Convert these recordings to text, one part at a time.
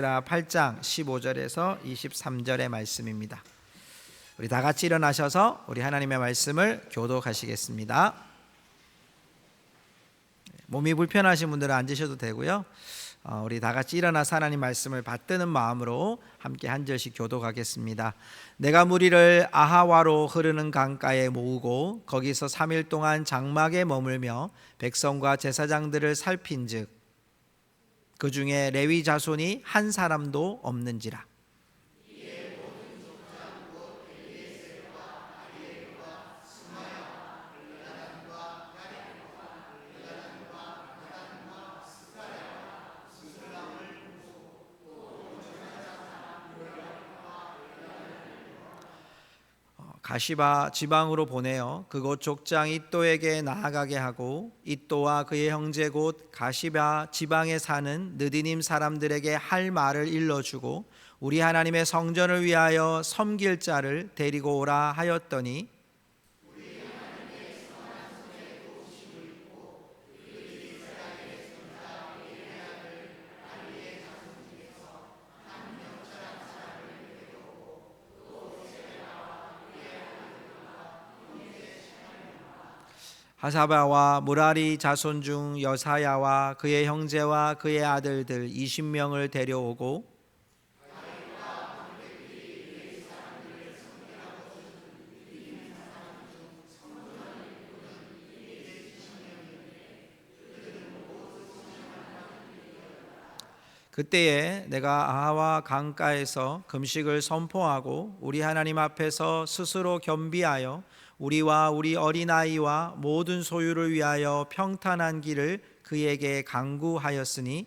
8장 15절에서 23절의 말씀입니다. 우리 다 같이 일어나셔서 우리 하나님의 말씀을 교독하시겠습니다. 몸이 불편하신 분들은 앉으셔도 되고요. 우리 다 같이 일어나서 하나님 말씀을 받드는 마음으로 함께 한 절씩 교독하겠습니다. 내가 무리를 아하와로 흐르는 강가에 모으고 거기서 3일 동안 장막에 머물며 백성과 제사장들을 살핀즉 그 중에 레위 자손이 한 사람도 없는지라. 가시바 지방으로 보내어 그곳 족장 이또에게 나아가게 하고 이또와 그의 형제 곧 가시바 지방에 사는 느디님 사람들에게 할 말을 일러주고 우리 하나님의 성전을 위하여 섬길 자를 데리고 오라 하였더니 하사바와 무라리 자손 중 여사야와 그의 형제와 그의 아들들 20명을 데려오고 그때에 내가 아하와 강가에서 금식을 선포하고 우리 하나님 앞에서 스스로 겸비하여 우리와 우리 어린아이와 모든 소유를 위하여 평탄한 길을 그에게 강구하였으니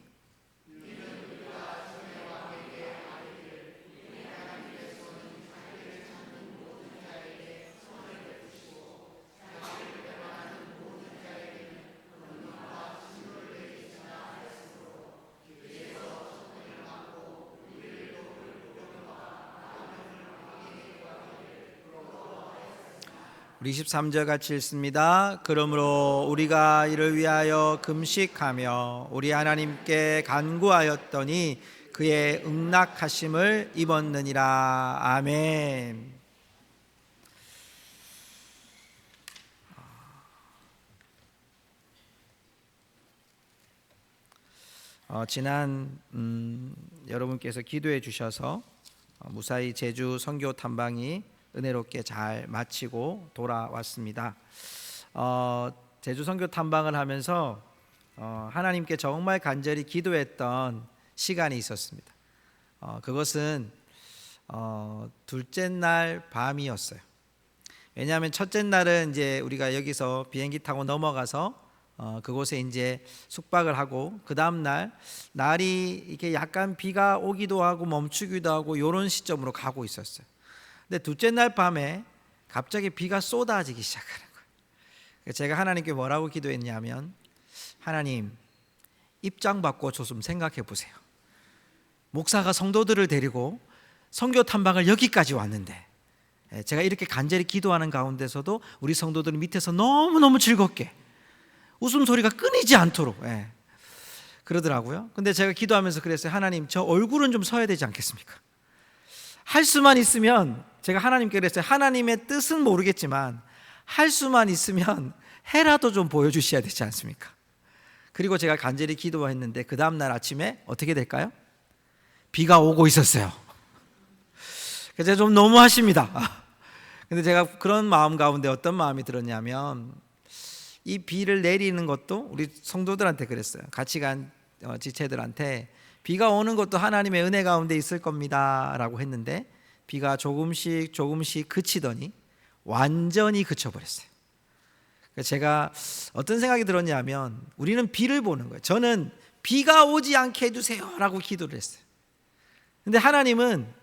우리 23절 같이 읽습니다. 그러므로 우리가 이를 위하여 금식하며 우리 하나님께 간구하였더니 그의 응낙하심을 입었느니라. 아멘. 지난 여러분께서 기도해 주셔서 무사히 제주 선교 탐방이 은혜롭게 잘 마치고 돌아왔습니다. 제주 선교 탐방을 하면서 하나님께 정말 간절히 기도했던 시간이 있었습니다. 그것은 둘째 날 밤이었어요. 왜냐하면 첫째 날은 이제 우리가 여기서 비행기 타고 넘어가서 그곳에 이제 숙박을 하고 그 다음 날이 이렇게 약간 비가 오기도 하고 멈추기도 하고 이런 시점으로 가고 있었어요. 근데 둘째 날 밤에 갑자기 비가 쏟아지기 시작하는 거예요. 제가 하나님께 뭐라고 기도했냐면 하나님 입장 바꿔 좀 생각해 보세요. 목사가 성도들을 데리고 선교 탐방을 여기까지 왔는데 제가 이렇게 간절히 기도하는 가운데서도 우리 성도들은 밑에서 너무너무 즐겁게 웃음소리가 끊이지 않도록 그러더라고요. 근데 제가 기도하면서 그랬어요. 하나님 저 얼굴은 좀 서야 되지 않겠습니까? 할 수만 있으면 제가 하나님께 그랬어요. 하나님의 뜻은 모르겠지만 할 수만 있으면 해라도 좀 보여주셔야 되지 않습니까? 그리고 제가 간절히 기도했는데 그 다음날 아침에 어떻게 될까요? 비가 오고 있었어요. 그래서 좀 너무하십니다. 근데 제가 그런 마음 가운데 어떤 마음이 들었냐면 이 비를 내리는 것도 우리 성도들한테 그랬어요. 같이 간 지체들한테 비가 오는 것도 하나님의 은혜 가운데 있을 겁니다 라고 했는데 비가 조금씩 그치더니 완전히 그쳐버렸어요. 제가 어떤 생각이 들었냐면 우리는 비를 보는 거예요. 저는 비가 오지 않게 해주세요 라고 기도를 했어요. 근데 하나님은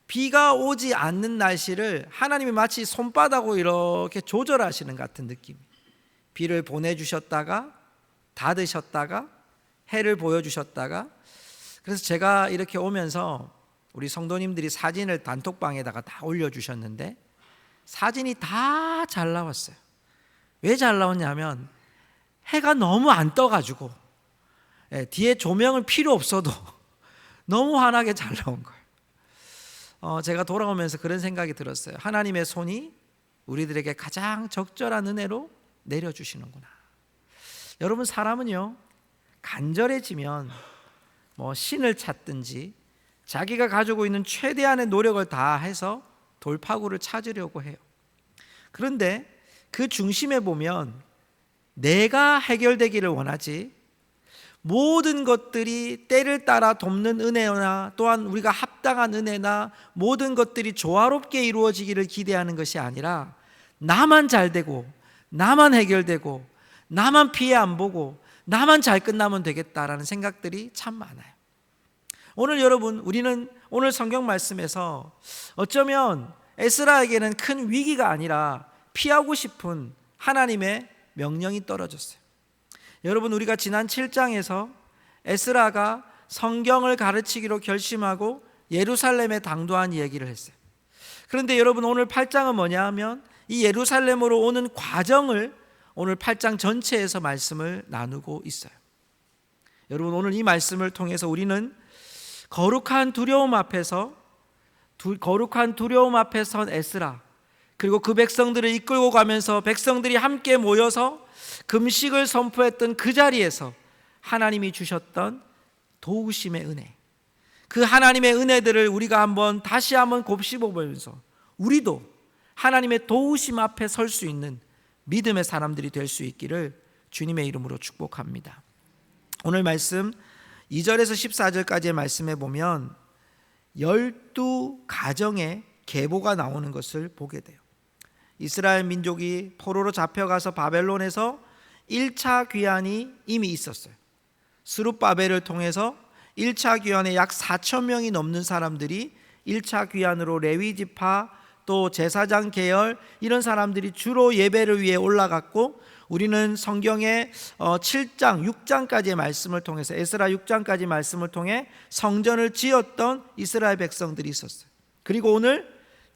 비가 오지 않는 날씨를 하나님이 마치 손바닥으로 이렇게 조절하시는 것 같은 느낌. 비를 보내주셨다가 닫으셨다가 해를 보여주셨다가. 그래서 제가 이렇게 오면서 우리 성도님들이 사진을 단톡방에다가 다 올려주셨는데 사진이 다 잘 나왔어요. 왜 잘 나왔냐면 해가 너무 안 떠가지고 뒤에 조명을 필요 없어도 너무 환하게 잘 나온 거예요. 제가 돌아오면서 그런 생각이 들었어요. 하나님의 손이 우리들에게 가장 적절한 은혜로 내려주시는구나. 여러분, 사람은요, 간절해지면 신을 찾든지 자기가 가지고 있는 최대한의 노력을 다해서 돌파구를 찾으려고 해요. 그런데 그 중심에 보면 내가 해결되기를 원하지, 모든 것들이 때를 따라 돕는 은혜나 또한 우리가 합당한 은혜나 모든 것들이 조화롭게 이루어지기를 기대하는 것이 아니라 나만 잘 되고 나만 해결되고 나만 피해 안 보고 나만 잘 끝나면 되겠다라는 생각들이 참 많아요. 오늘 여러분, 우리는 오늘 성경 말씀에서 어쩌면 에스라에게는 큰 위기가 아니라 피하고 싶은 하나님의 명령이 떨어졌어요. 여러분, 우리가 지난 7장에서 에스라가 성경을 가르치기로 결심하고 예루살렘에 당도한 얘기를 했어요. 그런데 여러분, 오늘 8장은 뭐냐 하면 이 예루살렘으로 오는 과정을 오늘 8장 전체에서 말씀을 나누고 있어요. 여러분, 오늘 이 말씀을 통해서 우리는 거룩한 두려움 앞에 선 에스라, 그리고 그 백성들을 이끌고 가면서 백성들이 함께 모여서 금식을 선포했던 그 자리에서 하나님이 주셨던 도우심의 은혜, 그 하나님의 은혜들을 우리가 다시 한번 곱씹어보면서 우리도 하나님의 도우심 앞에 설 수 있는 믿음의 사람들이 될 수 있기를 주님의 이름으로 축복합니다. 오늘 말씀 2절에서 14절까지의 말씀에 보면 12가정의 계보가 나오는 것을 보게 돼요. 이스라엘 민족이 포로로 잡혀가서 바벨론에서 1차 귀환이 이미 있었어요. 스룹바벨을 통해서 1차 귀환에 약 4천 명이 넘는 사람들이 1차 귀환으로 레위지파 또 제사장 계열 이런 사람들이 주로 예배를 위해 올라갔고, 우리는 성경의 7장, 6장까지의 말씀을 통해서 에스라 6장까지 말씀을 통해 성전을 지었던 이스라엘 백성들이 있었어요. 그리고 오늘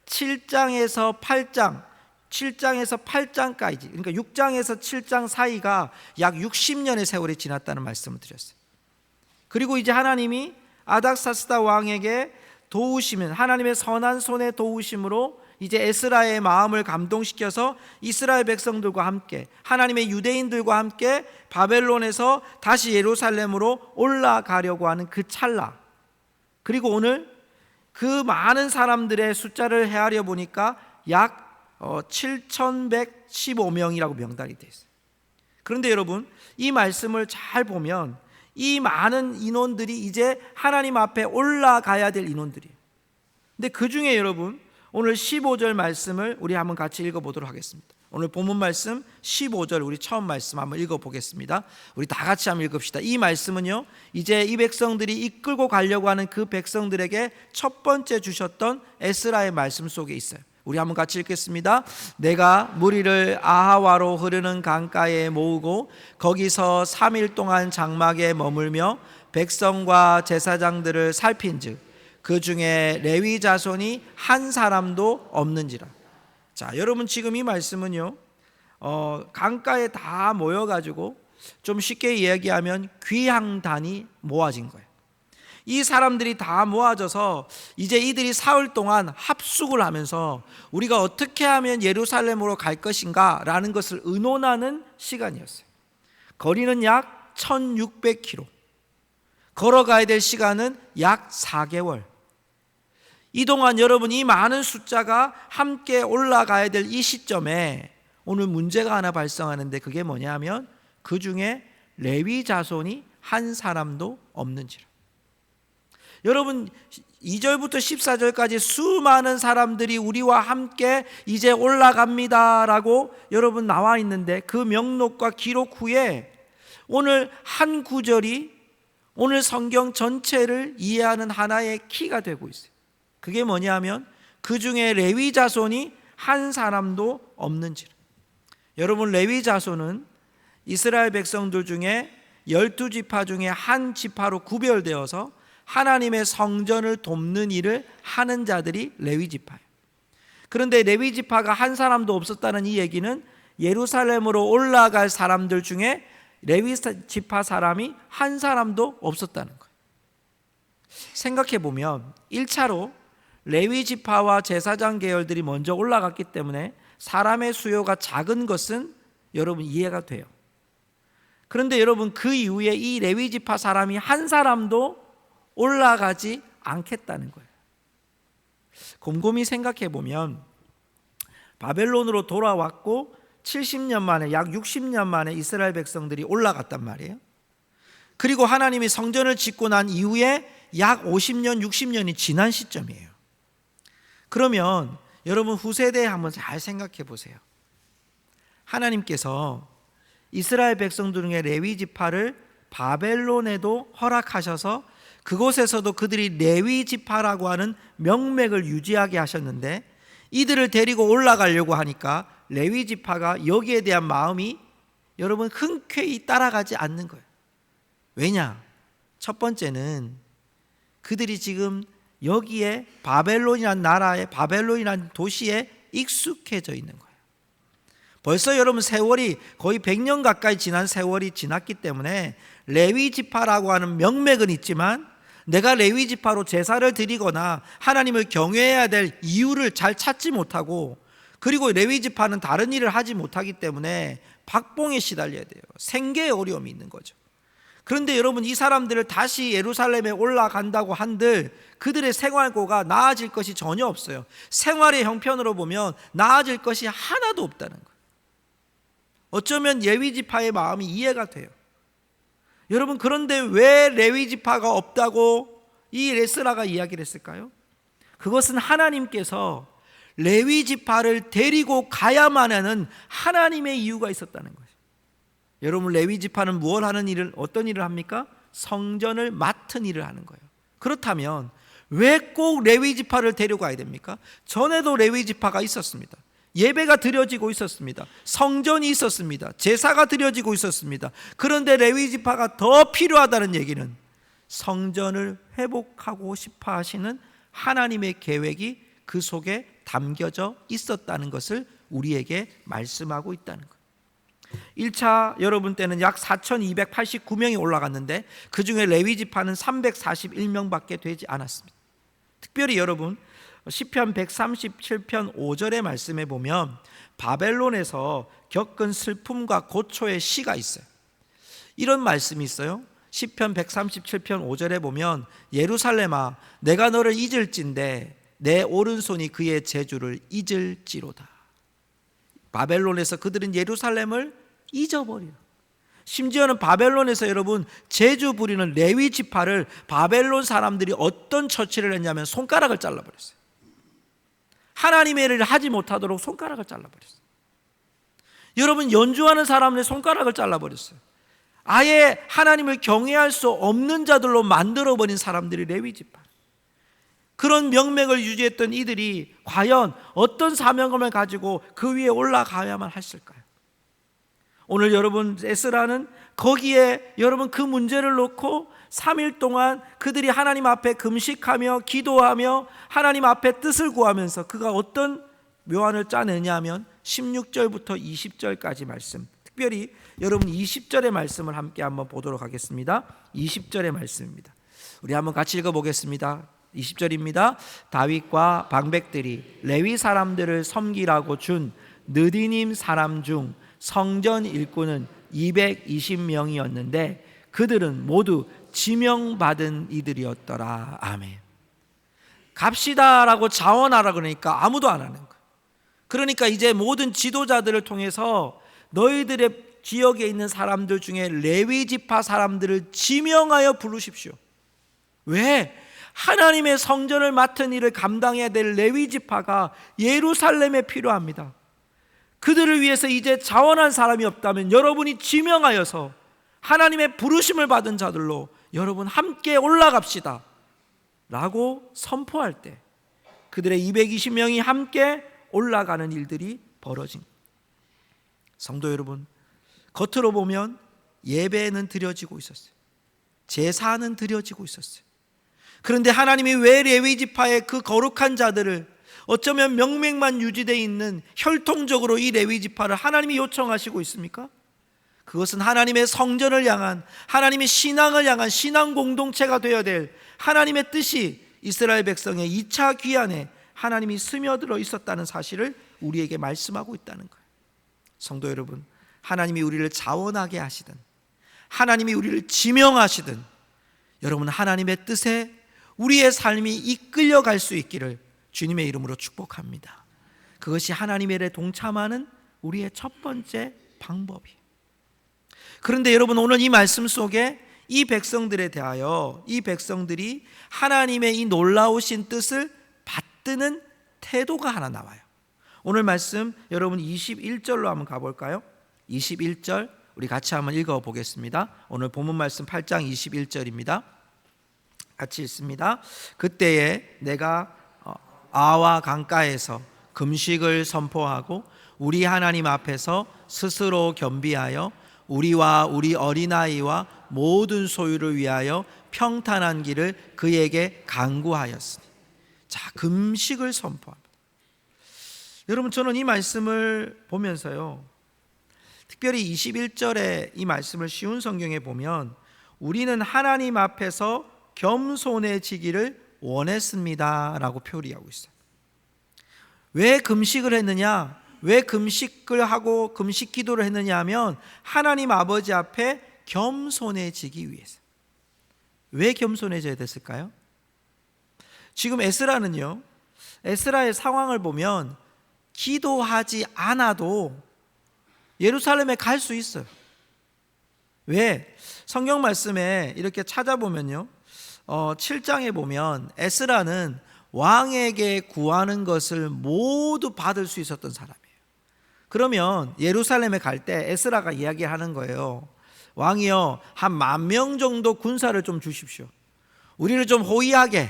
7장에서 8장까지, 그러니까 6장에서 7장 사이가 약 60년의 세월이 지났다는 말씀을 드렸어요. 그리고 이제 하나님이 아닥사스다 왕에게 도우시면, 하나님의 선한 손의 도우심으로 이제 에스라의 마음을 감동시켜서 이스라엘 백성들과 함께, 하나님의 유대인들과 함께 바벨론에서 다시 예루살렘으로 올라가려고 하는 그 찰나, 그리고 오늘 그 많은 사람들의 숫자를 헤아려 보니까 약 7,115명이라고 명단이 되어 있어요. 그런데 여러분, 이 말씀을 잘 보면 이 많은 인원들이 이제 하나님 앞에 올라가야 될 인원들이에요. 근데 그 중에 여러분, 오늘 15절 말씀을 우리 한번 같이 읽어보도록 하겠습니다. 오늘 본문 말씀 15절, 우리 처음 말씀 한번 읽어보겠습니다. 우리 다 같이 한번 읽읍시다. 이 말씀은요, 이제 이 백성들이 이끌고 가려고 하는 그 백성들에게 첫 번째 주셨던 에스라의 말씀 속에 있어요. 우리 한번 같이 읽겠습니다. 내가 무리를 아하와로 흐르는 강가에 모으고 거기서 3일 동안 장막에 머물며 백성과 제사장들을 살핀즉 그 중에 레위 자손이 한 사람도 없는지라. 자, 여러분, 지금 이 말씀은요, 강가에 다 모여가지고 좀 쉽게 이야기하면 귀향단이 모아진 거예요. 이 사람들이 다 모아져서 이제 이들이 사흘 동안 합숙을 하면서 우리가 어떻게 하면 예루살렘으로 갈 것인가 라는 것을 의논하는 시간이었어요. 거리는 약 1600km, 걸어가야 될 시간은 약 4개월. 이 동안 여러분, 이 많은 숫자가 함께 올라가야 될 이 시점에 오늘 문제가 하나 발생하는데, 그게 뭐냐면 그 중에 레위 자손이 한 사람도 없는지라. 여러분, 2절부터 14절까지 수많은 사람들이 우리와 함께 이제 올라갑니다라고 여러분 나와 있는데, 그 명록과 기록 후에 오늘 한 구절이 오늘 성경 전체를 이해하는 하나의 키가 되고 있어요. 그게 뭐냐면 그 중에 레위 자손이 한 사람도 없는지라. 여러분, 레위 자손은 이스라엘 백성들 중에 12지파 중에 한 지파로 구별되어서 하나님의 성전을 돕는 일을 하는 자들이 레위 지파예요. 그런데 레위 지파가 한 사람도 없었다는 이 얘기는 예루살렘으로 올라갈 사람들 중에 레위 지파 사람이 한 사람도 없었다는 거예요. 생각해 보면 1차로 레위 지파와 제사장 계열들이 먼저 올라갔기 때문에 사람의 수요가 작은 것은 여러분 이해가 돼요. 그런데 여러분 그 이후에 이 레위 지파 사람이 한 사람도 올라가지 않겠다는 거예요. 곰곰이 생각해 보면 바벨론으로 돌아왔고 70년 만에, 약 60년 만에 이스라엘 백성들이 올라갔단 말이에요. 그리고 하나님이 성전을 짓고 난 이후에 약 50년, 60년이 지난 시점이에요. 그러면 여러분 후세대에 한번 잘 생각해 보세요. 하나님께서 이스라엘 백성들 중에 레위 지파를 바벨론에도 허락하셔서 그곳에서도 그들이 레위 지파라고 하는 명맥을 유지하게 하셨는데, 이들을 데리고 올라가려고 하니까 레위 지파가 여기에 대한 마음이 여러분 흔쾌히 따라가지 않는 거예요. 왜냐? 첫 번째는 그들이 지금 여기에 바벨론이라는 나라에, 바벨론이라는 도시에 익숙해져 있는 거예요. 벌써 여러분 세월이 거의 100년 가까이 지난 세월이 지났기 때문에 레위 지파라고 하는 명맥은 있지만 내가 레위 지파로 제사를 드리거나 하나님을 경외해야 될 이유를 잘 찾지 못하고, 그리고 레위 지파는 다른 일을 하지 못하기 때문에 박봉에 시달려야 돼요. 생계에 어려움이 있는 거죠. 그런데 여러분 이 사람들을 다시 예루살렘에 올라간다고 한들 그들의 생활고가 나아질 것이 전혀 없어요. 생활의 형편으로 보면 나아질 것이 하나도 없다는 거예요. 어쩌면 레위 지파의 마음이 이해가 돼요. 여러분 그런데 왜 레위 지파가 없다고 이 에스라가 이야기를 했을까요? 그것은 하나님께서 레위 지파를 데리고 가야만 하는 하나님의 이유가 있었다는 거예요. 여러분 레위 지파는 무엇 하는 일을, 어떤 일을 합니까? 성전을 맡은 일을 하는 거예요. 그렇다면 왜 꼭 레위 지파를 데려가야 됩니까? 전에도 레위 지파가 있었습니다. 예배가 드려지고 있었습니다. 성전이 있었습니다. 제사가 드려지고 있었습니다. 그런데 레위 지파가 더 필요하다는 얘기는 성전을 회복하고 싶어 하시는 하나님의 계획이 그 속에 담겨져 있었다는 것을 우리에게 말씀하고 있다는 거예요. 1차 여러분 때는 약 4,289명이 올라갔는데 그 중에 레위 지파는 341명밖에 되지 않았습니다. 특별히 여러분 시편 137편 5절의 말씀에 보면 바벨론에서 겪은 슬픔과 고초의 시가 있어요. 이런 말씀이 있어요. 시편 137편 5절에 보면 예루살렘아 내가 너를 잊을진대 내 오른손이 그의 재주를 잊을지로다. 바벨론에서 그들은 예루살렘을 잊어버려요. 심지어는 바벨론에서 여러분 재주 부리는 레위 지파를 바벨론 사람들이 어떤 처치를 했냐면 손가락을 잘라버렸어요. 하나님의 일을 하지 못하도록 손가락을 잘라버렸어요. 여러분 연주하는 사람의 손가락을 잘라버렸어요. 아예 하나님을 경외할 수 없는 자들로 만들어버린 사람들이 레위 지파. 그런 명맥을 유지했던 이들이 과연 어떤 사명감을 가지고 그 위에 올라가야만 했을까요? 오늘 여러분 에스라는 거기에 여러분 그 문제를 놓고 3일 동안 그들이 하나님 앞에 금식하며 기도하며 하나님 앞에 뜻을 구하면서 그가 어떤 묘안을 짜내냐 하면 16절부터 20절까지 말씀, 특별히 여러분 20절의 말씀을 함께 한번 보도록 하겠습니다. 20절의 말씀입니다. 우리 한번 같이 읽어보겠습니다. 20절입니다. 다윗과 방백들이 레위 사람들을 섬기라고 준 느디님 사람 중 성전 일꾼은 220명이었는데 그들은 모두 지명받은 이들이었더라. 아멘. 갑시다라고 자원하라 그러니까 아무도 안 하는 거예요. 그러니까 이제 모든 지도자들을 통해서 너희들의 지역에 있는 사람들 중에 레위 지파 사람들을 지명하여 부르십시오. 왜? 하나님의 성전을 맡은 일을 감당해야 될 레위 지파가 예루살렘에 필요합니다. 그들을 위해서 이제 자원한 사람이 없다면 여러분이 지명하여서 하나님의 부르심을 받은 자들로 여러분 함께 올라갑시다 라고 선포할 때 그들의 220명이 함께 올라가는 일들이 벌어진 거예요. 성도 여러분, 겉으로 보면 예배는 드려지고 있었어요. 제사는 드려지고 있었어요. 그런데 하나님이 왜 레위 지파의 그 거룩한 자들을, 어쩌면 명맥만 유지되어 있는 혈통적으로 이 레위 지파를 하나님이 요청하시고 있습니까? 그것은 하나님의 성전을 향한, 하나님의 신앙을 향한 신앙 공동체가 되어야 될, 하나님의 뜻이 이스라엘 백성의 2차 귀환에 하나님이 스며들어 있었다는 사실을 우리에게 말씀하고 있다는 거예요. 성도 여러분, 하나님이 우리를 자원하게 하시든 하나님이 우리를 지명하시든 여러분, 하나님의 뜻에 우리의 삶이 이끌려갈 수 있기를 주님의 이름으로 축복합니다. 그것이 하나님의 일에 동참하는 우리의 첫 번째 방법이에요. 그런데 여러분, 오늘 이 말씀 속에 이 백성들에 대하여 이 백성들이 하나님의 이 놀라우신 뜻을 받드는 태도가 하나 나와요. 오늘 말씀 여러분 21절로 한번 가볼까요? 21절 우리 같이 한번 읽어보겠습니다. 오늘 본문 말씀 8장 21절입니다. 같이 읽습니다. 그때에 내가 아와 강가에서 금식을 선포하고 우리 하나님 앞에서 스스로 겸비하여 우리와 우리 어린아이와 모든 소유를 위하여 평탄한 길을 그에게 간구하였으니. 자, 금식을 선포합니다. 여러분, 저는 이 말씀을 보면서요, 특별히 21절에 이 말씀을 쉬운 성경에 보면 우리는 하나님 앞에서 겸손해지기를 원했습니다 라고 표리하고 있어요. 왜 금식을 했느냐? 왜 금식을 하고 금식 기도를 했느냐 하면 하나님 아버지 앞에 겸손해지기 위해서. 왜 겸손해져야 됐을까요? 지금 에스라는요, 에스라의 상황을 보면 기도하지 않아도 예루살렘에 갈 수 있어요. 왜? 성경 말씀에 이렇게 찾아보면요, 7장에 보면 에스라는 왕에게 구하는 것을 모두 받을 수 있었던 사람이에요. 그러면 예루살렘에 갈 때 에스라가 이야기하는 거예요. 왕이여, 한 10,000명 정도 군사를 좀 주십시오. 우리를 좀 호위하게,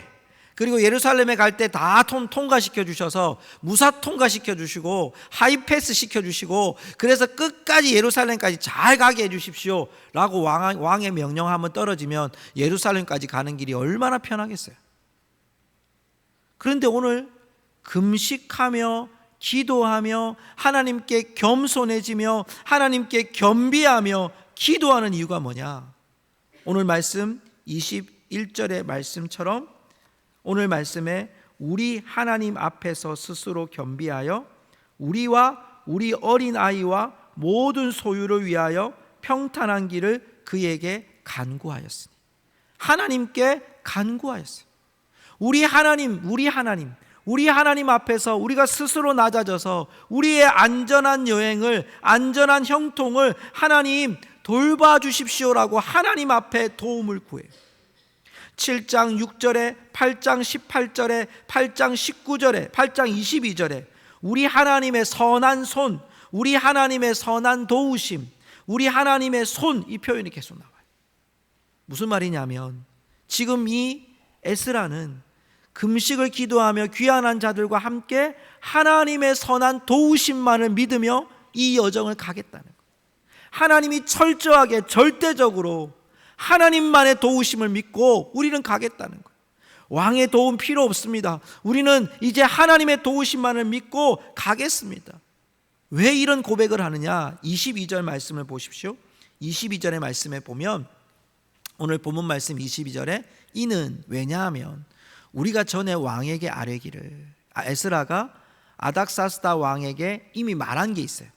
그리고 예루살렘에 갈 때 다 통과시켜 주셔서 무사 통과시켜 주시고 하이패스 시켜 주시고, 그래서 끝까지 예루살렘까지 잘 가게 해 주십시오 라고 왕의 명령 한번 떨어지면 예루살렘까지 가는 길이 얼마나 편하겠어요. 그런데 오늘 금식하며 기도하며 하나님께 겸손해지며 하나님께 겸비하며 기도하는 이유가 뭐냐? 오늘 말씀 21절의 말씀처럼 오늘 말씀에 우리 하나님 앞에서 스스로 겸비하여 우리와 우리 어린아이와 모든 소유를 위하여 평탄한 길을 그에게 간구하였으니. 하나님께 간구하였어요. 우리 하나님 앞에서 우리가 스스로 낮아져서 우리의 안전한 여행을, 안전한 형통을 하나님 돌봐주십시오라고 하나님 앞에 도움을 구해요. 7장 6절에 8장 18절에 8장 19절에 8장 22절에 우리 하나님의 선한 손, 우리 하나님의 선한 도우심, 우리 하나님의 손, 이 표현이 계속 나와요. 무슨 말이냐면 지금 이 에스라는 금식을 기도하며 귀환한 자들과 함께 하나님의 선한 도우심만을 믿으며 이 여정을 가겠다는 거예요. 하나님이 철저하게 절대적으로 하나님만의 도우심을 믿고 우리는 가겠다는 거예요. 왕의 도움 필요 없습니다. 우리는 이제 하나님의 도우심만을 믿고 가겠습니다. 왜 이런 고백을 하느냐? 22절 말씀을 보십시오. 22절의 말씀에 보면 오늘 본문 말씀 22절에 이는 왜냐하면 우리가 전에 왕에게 아뢰기를, 에스라가 아닥사스다 왕에게 이미 말한 게 있어요.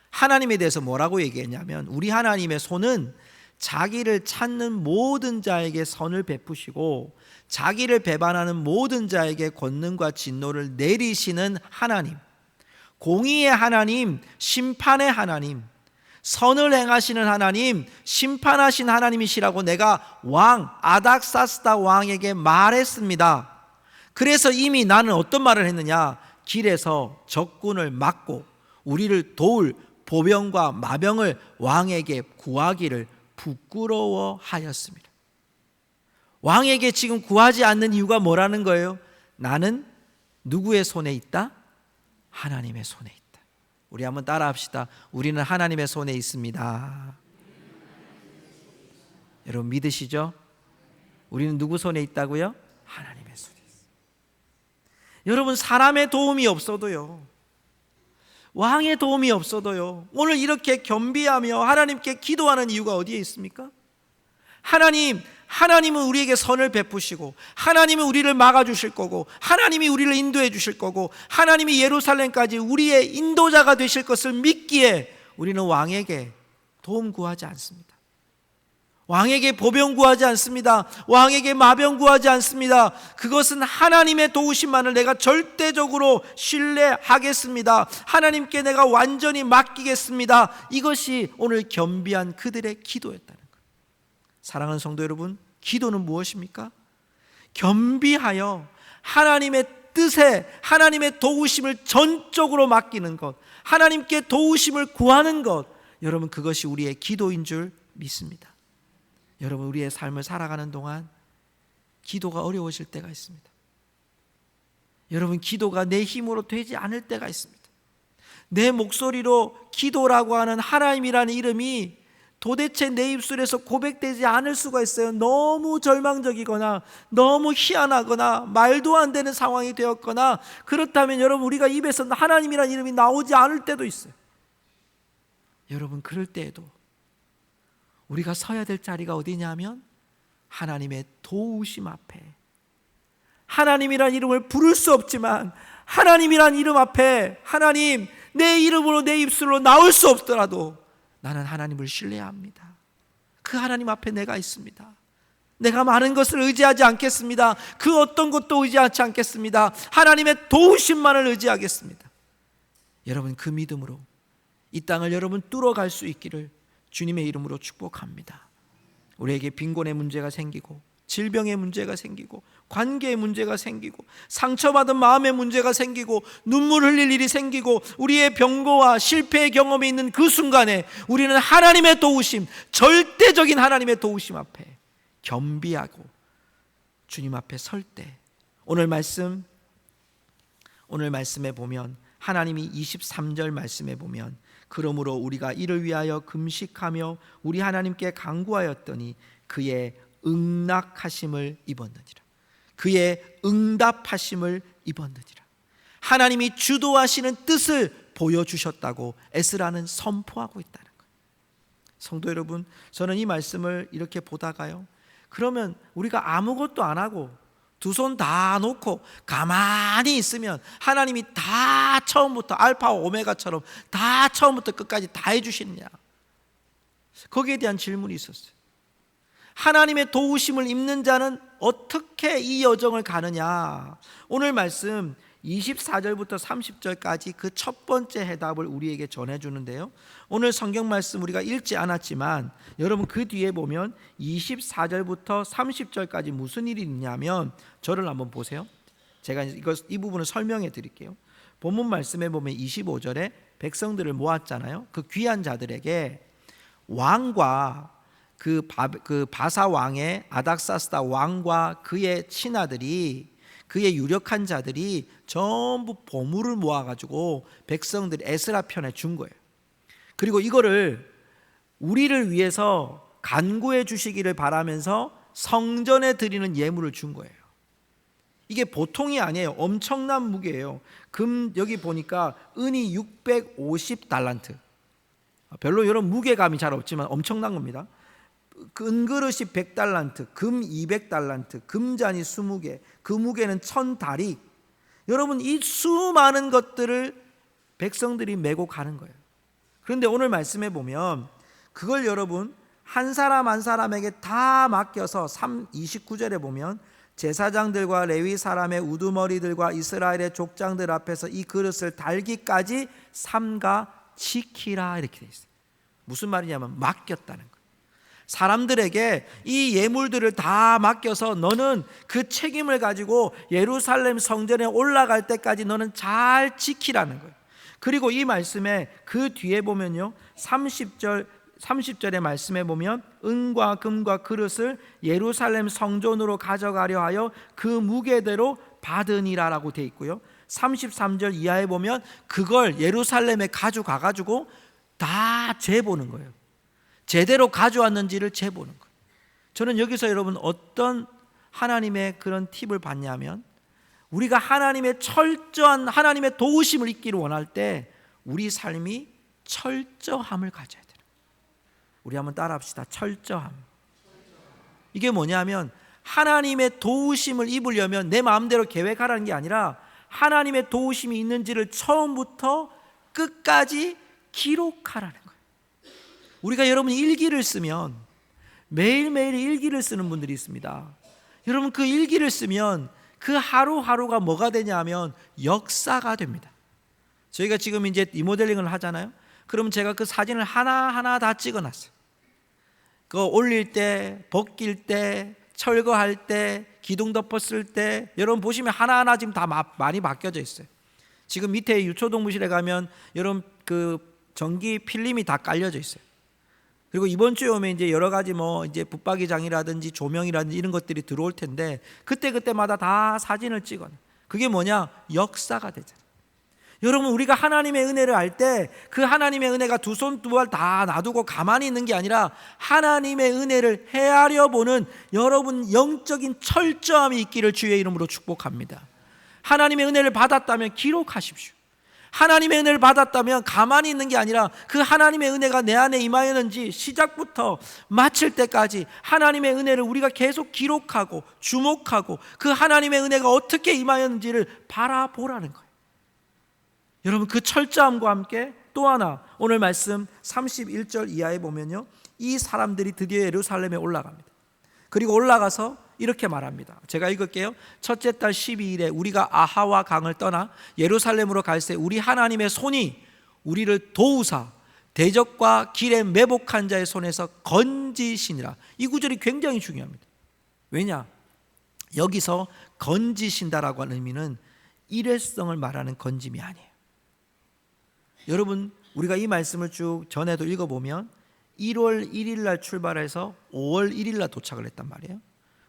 하나님에 대해서 뭐라고 얘기했냐면 우리 하나님의 손은 자기를 찾는 모든 자에게 선을 베푸시고 자기를 배반하는 모든 자에게 권능과 진노를 내리시는 하나님, 공의의 하나님, 심판의 하나님, 선을 행하시는 하나님, 심판하신 하나님이시라고 내가 왕 아닥사스다 왕에게 말했습니다. 그래서 이미 나는 어떤 말을 했느냐? 길에서 적군을 막고 우리를 도울 보병과 마병을 왕에게 구하기를 부끄러워하였습니다. 왕에게 지금 구하지 않는 이유가 뭐라는 거예요? 나는 누구의 손에 있다? 하나님의 손에 있다. 우리 한번 따라 합시다. 우리는 하나님의 손에 있습니다. 여러분 믿으시죠? 우리는 누구 손에 있다고요? 하나님의 손에 있습니다. 여러분 사람의 도움이 없어도요, 왕의 도움이 없어도요, 오늘 이렇게 겸비하며 하나님께 기도하는 이유가 어디에 있습니까? 하나님은 우리에게 선을 베푸시고, 하나님은 우리를 막아주실 거고, 하나님이 우리를 인도해 주실 거고, 하나님이 예루살렘까지 우리의 인도자가 되실 것을 믿기에 우리는 왕에게 도움 구하지 않습니다. 왕에게 보병 구하지 않습니다. 왕에게 마병 구하지 않습니다. 그것은 하나님의 도우심만을 내가 절대적으로 신뢰하겠습니다. 하나님께 내가 완전히 맡기겠습니다. 이것이 오늘 겸비한 그들의 기도였다는 거예요. 사랑하는 성도 여러분, 기도는 무엇입니까? 겸비하여 하나님의 뜻에 하나님의 도우심을 전적으로 맡기는 것, 하나님께 도우심을 구하는 것, 여러분 그것이 우리의 기도인 줄 믿습니다. 여러분, 우리의 삶을 살아가는 동안 기도가 어려워질 때가 있습니다. 여러분, 기도가 내 힘으로 되지 않을 때가 있습니다. 내 목소리로 기도라고 하는 하나님이라는 이름이 도대체 내 입술에서 고백되지 않을 수가 있어요. 너무 절망적이거나 너무 희한하거나 말도 안 되는 상황이 되었거나, 그렇다면 여러분, 우리가 입에서 하나님이라는 이름이 나오지 않을 때도 있어요. 여러분, 그럴 때에도 우리가 서야 될 자리가 어디냐면 하나님의 도우심 앞에, 하나님이란 이름을 부를 수 없지만 하나님이란 이름 앞에, 하나님, 내 이름으로 내 입술로 나올 수 없더라도 나는 하나님을 신뢰합니다. 그 하나님 앞에 내가 있습니다. 내가 많은 것을 의지하지 않겠습니다. 그 어떤 것도 의지하지 않겠습니다. 하나님의 도우심만을 의지하겠습니다. 여러분, 그 믿음으로 이 땅을 여러분 뚫어갈 수 있기를 주님의 이름으로 축복합니다. 우리에게 빈곤의 문제가 생기고, 질병의 문제가 생기고, 관계의 문제가 생기고, 상처받은 마음의 문제가 생기고, 눈물 흘릴 일이 생기고, 우리의 병고와 실패의 경험이 있는 그 순간에 우리는 하나님의 도우심, 절대적인 하나님의 도우심 앞에 겸비하고 주님 앞에 설 때, 오늘 말씀에 보면, 하나님이 23절 말씀에 보면, 그러므로 우리가 이를 위하여 금식하며 우리 하나님께 간구하였더니 그의 응낙하심을 입었느니라. 그의 응답하심을 입었느니라. 하나님이 주도하시는 뜻을 보여주셨다고 에스라는 선포하고 있다는 거예요. 성도 여러분, 저는 이 말씀을 이렇게 보다가요, 그러면 우리가 아무것도 안 하고 두 손 다 놓고 가만히 있으면 하나님이 다 처음부터 알파와 오메가처럼 다 처음부터 끝까지 다 해주시느냐, 거기에 대한 질문이 있었어요. 하나님의 도우심을 입는 자는 어떻게 이 여정을 가느냐. 오늘 말씀 24절부터 30절까지 그 첫 번째 해답을 우리에게 전해주는데요, 오늘 성경 말씀 우리가 읽지 않았지만 여러분 그 뒤에 보면 24절부터 30절까지 무슨 일이 있냐면, 저를 한번 보세요. 제가 이 부분을 설명해 드릴게요. 본문 말씀에 보면 25절에 백성들을 모았잖아요. 그 귀한 자들에게 왕과 그 바사 왕의 아닥사스다 왕과 그의 친아들이, 그의 유력한 자들이 전부 보물을 모아가지고 백성들이 에스라 편에 준 거예요. 그리고 이거를 우리를 위해서 간구해 주시기를 바라면서 성전에 드리는 예물을 준 거예요. 이게 보통이 아니에요. 엄청난 무게예요. 여기 보니까 은이 650달란트. 별로 이런 무게감이 잘 없지만 엄청난 겁니다. 은그릇이 100달란트, 금 200달란트, 금잔이 20개, 그 무게는 1000다리. 여러분, 이 수많은 것들을 백성들이 메고 가는 거예요. 그런데 오늘 말씀에 보면 그걸 여러분 한 사람 한 사람에게 다 맡겨서 29절에 보면 제사장들과 레위 사람의 우두머리들과 이스라엘의 족장들 앞에서 이 그릇을 달기까지 삼가 지키라, 이렇게 돼 있어요. 무슨 말이냐면 맡겼다는 거예요. 사람들에게 이 예물들을 다 맡겨서 너는 그 책임을 가지고 예루살렘 성전에 올라갈 때까지 너는 잘 지키라는 거예요. 그리고 이 말씀에 그 뒤에 보면요, 30절의 말씀에 보면 은과 금과 그릇을 예루살렘 성전으로 가져가려 하여 그 무게대로 받으니라라고 돼 있고요, 33절 이하에 보면 그걸 예루살렘에 가져가가지고 다 재보는 거예요. 제대로 가져왔는지를 재보는 거예요. 저는 여기서 여러분 어떤 하나님의 그런 팁을 받냐면, 우리가 하나님의 철저한 하나님의 도우심을 잊기를 원할 때 우리 삶이 철저함을 가져야 돼요. 우리 한번 따라합시다. 철저함. 이게 뭐냐면 하나님의 도우심을 입으려면 내 마음대로 계획하라는 게 아니라 하나님의 도우심이 있는지를 처음부터 끝까지 기록하라는 거예요. 우리가 여러분 일기를 쓰면 매일매일 일기를 쓰는 분들이 있습니다. 여러분 그 일기를 쓰면 그 하루하루가 뭐가 되냐면 역사가 됩니다. 저희가 지금 이제 리모델링을 하잖아요. 그러면 제가 그 사진을 하나하나 다 찍어놨어요. 그거 올릴 때, 벗길 때, 철거할 때, 기둥 덮었을 때, 여러분 보시면 하나하나 지금 다 많이 바뀌어져 있어요. 지금 밑에 유초동무실에 가면 여러분 그 전기 필름이 다 깔려져 있어요. 그리고 이번 주에 오면 이제 여러 가지 뭐 이제 붙박이장이라든지 조명이라든지 이런 것들이 들어올 텐데 그때마다 다 사진을 찍어요. 그게 뭐냐? 역사가 되잖아요. 여러분 우리가 하나님의 은혜를 알 때 그 하나님의 은혜가 두 손 두 발 다 놔두고 가만히 있는 게 아니라 하나님의 은혜를 헤아려 보는 여러분 영적인 철저함이 있기를 주의 이름으로 축복합니다. 하나님의 은혜를 받았다면 기록하십시오. 하나님의 은혜를 받았다면 가만히 있는 게 아니라 그 하나님의 은혜가 내 안에 임하였는지 시작부터 마칠 때까지 하나님의 은혜를 우리가 계속 기록하고 주목하고 그 하나님의 은혜가 어떻게 임하였는지를 바라보라는 거예요. 여러분 그 철저함과 함께 또 하나 오늘 말씀 31절 이하에 보면요, 이 사람들이 드디어 예루살렘에 올라갑니다. 그리고 올라가서 이렇게 말합니다. 제가 읽을게요. 첫째 달 12일에 우리가 아하와 강을 떠나 예루살렘으로 갈새 우리 하나님의 손이 우리를 도우사 대적과 길에 매복한 자의 손에서 건지시니라. 이 구절이 굉장히 중요합니다. 왜냐? 여기서 건지신다라고 하는 의미는 일회성을 말하는 건짐이 아니에요. 여러분 우리가 이 말씀을 쭉 전에도 읽어보면 1월 1일 날 출발해서 5월 1일 날 도착을 했단 말이에요.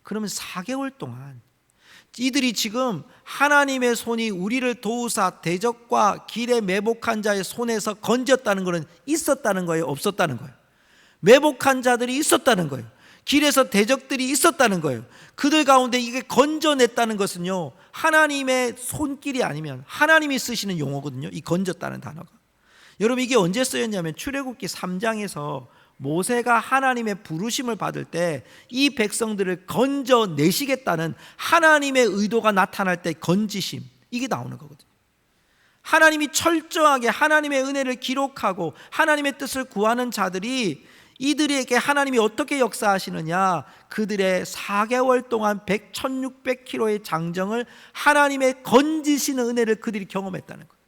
그러면 4개월 동안 이들이 지금 하나님의 손이 우리를 도우사 대적과 길에 매복한 자의 손에서 건졌다는 것은 있었다는 거예요, 없었다는 거예요? 매복한 자들이 있었다는 거예요. 길에서 대적들이 있었다는 거예요. 그들 가운데 이게 건져냈다는 것은요, 하나님의 손길이 아니면 하나님이 쓰시는 용어거든요. 이 건졌다는 단어가. 여러분 이게 언제 쓰였냐면 출애굽기 3장에서 모세가 하나님의 부르심을 받을 때 이 백성들을 건져내시겠다는 하나님의 의도가 나타날 때 건지심, 이게 나오는 거거든요. 하나님이 철저하게 하나님의 은혜를 기록하고 하나님의 뜻을 구하는 자들이 이들에게 하나님이 어떻게 역사하시느냐, 그들의 4개월 동안 1600km의 장정을 하나님의 건지시는 은혜를 그들이 경험했다는 거예요.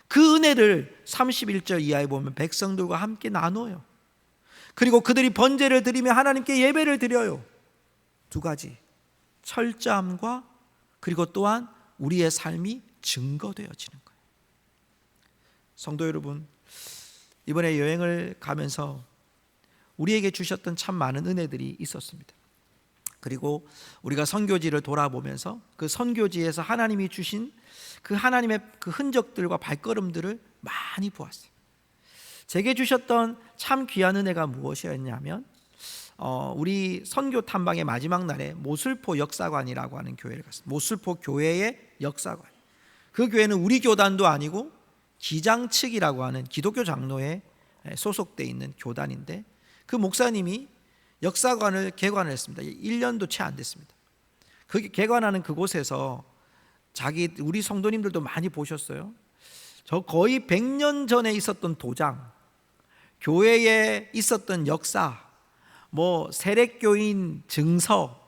그 은혜를 31절 이하에 보면 백성들과 함께 나눠요. 그리고 그들이 번제를 드리며 하나님께 예배를 드려요. 두 가지, 철저함과 그리고 또한 우리의 삶이 증거되어지는 거예요. 성도 여러분, 이번에 여행을 가면서 우리에게 주셨던 참 많은 은혜들이 있었습니다. 그리고 우리가 선교지를 돌아보면서 그 선교지에서 하나님이 주신 그 하나님의 그 흔적들과 발걸음들을 많이 보았어요. 제게 주셨던 참 귀한 은혜가 무엇이었냐면 우리 선교 탐방의 마지막 날에 모슬포 역사관이라고 하는 교회를 갔습니다. 모슬포 교회의 역사관. 그 교회는 우리 교단도 아니고 기장측이라고 하는 기독교 장로에 소속되어 있는 교단인데 그 목사님이 역사관을 개관을 했습니다. 1년도 채 안 됐습니다. 그 개관하는 그곳에서 우리 성도님들도 많이 보셨어요. 저 거의 100년 전에 있었던 도장, 교회에 있었던 역사, 뭐 세례교인 증서,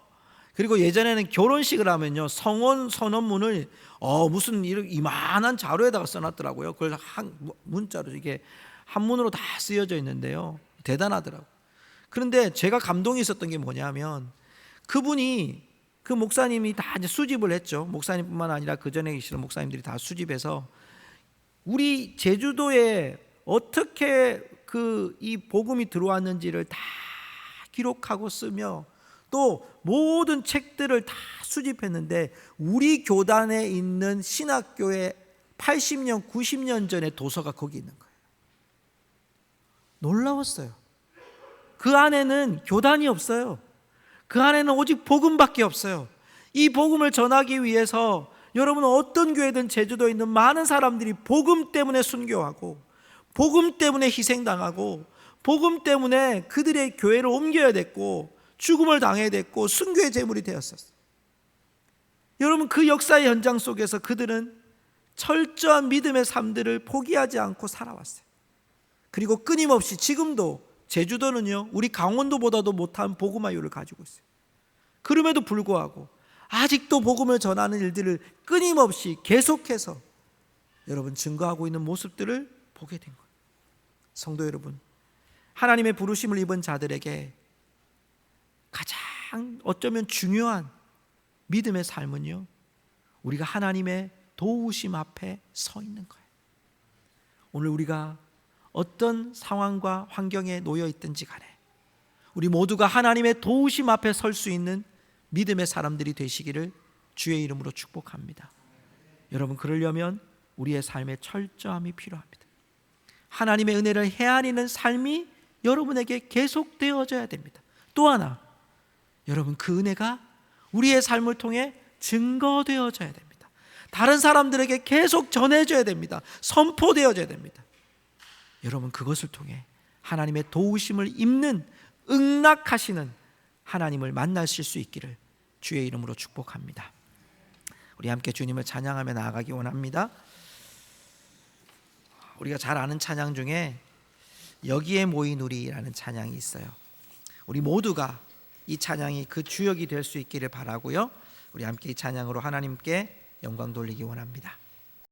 그리고 예전에는 결혼식을 하면요 성혼 선언문을 무슨 이만한 자루에다가 써놨더라고요. 그걸 문자로 이게 한문으로 다 쓰여져 있는데요, 대단하더라고요. 그런데 제가 감동이 있었던 게 뭐냐면 그분이 그 목사님이 다 이제 수집을 했죠. 목사님뿐만 아니라 그 전에 계시는 목사님들이 다 수집해서 우리 제주도에 어떻게 이 복음이 들어왔는지를 다 기록하고 쓰며 또 모든 책들을 다 수집했는데 우리 교단에 있는 신학교의 80년, 90년 전의 도서가 거기 있는 거예요. 놀라웠어요. 그 안에는 교단이 없어요. 그 안에는 오직 복음밖에 없어요. 이 복음을 전하기 위해서 여러분 어떤 교회든 제주도에 있는 많은 사람들이 복음 때문에 순교하고 복음 때문에 희생당하고 복음 때문에 그들의 교회를 옮겨야 됐고 죽음을 당해야 됐고 순교의 제물이 되었었어요. 여러분, 그 역사의 현장 속에서 그들은 철저한 믿음의 삶들을 포기하지 않고 살아왔어요. 그리고 끊임없이 지금도 제주도는요, 우리 강원도보다도 못한 복음화율을 가지고 있어요. 그럼에도 불구하고 아직도 복음을 전하는 일들을 끊임없이 계속해서 여러분 증거하고 있는 모습들을 보게 된 거예요. 성도 여러분, 하나님의 부르심을 입은 자들에게 가장 어쩌면 중요한 믿음의 삶은요, 우리가 하나님의 도우심 앞에 서 있는 거예요. 오늘 우리가 어떤 상황과 환경에 놓여 있든지 간에 우리 모두가 하나님의 도우심 앞에 설 수 있는 믿음의 사람들이 되시기를 주의 이름으로 축복합니다. 여러분, 그러려면 우리의 삶에 철저함이 필요합니다. 하나님의 은혜를 헤아리는 삶이 여러분에게 계속되어져야 됩니다. 또 하나, 여러분, 그 은혜가 우리의 삶을 통해 증거되어져야 됩니다. 다른 사람들에게 계속 전해져야 됩니다. 선포되어져야 됩니다. 여러분, 그것을 통해 하나님의 도우심을 입는 응낙하시는 하나님을 만나실 수 있기를 주의 이름으로 축복합니다. 우리 함께 주님을 찬양하며 나아가기 원합니다. 우리가 잘 아는 찬양 중에 여기에 모인 우리라는 찬양이 있어요. 우리 모두가 이 찬양이 그 주역이 될 수 있기를 바라고요. 우리 함께 이 찬양으로 하나님께 영광 돌리기 원합니다.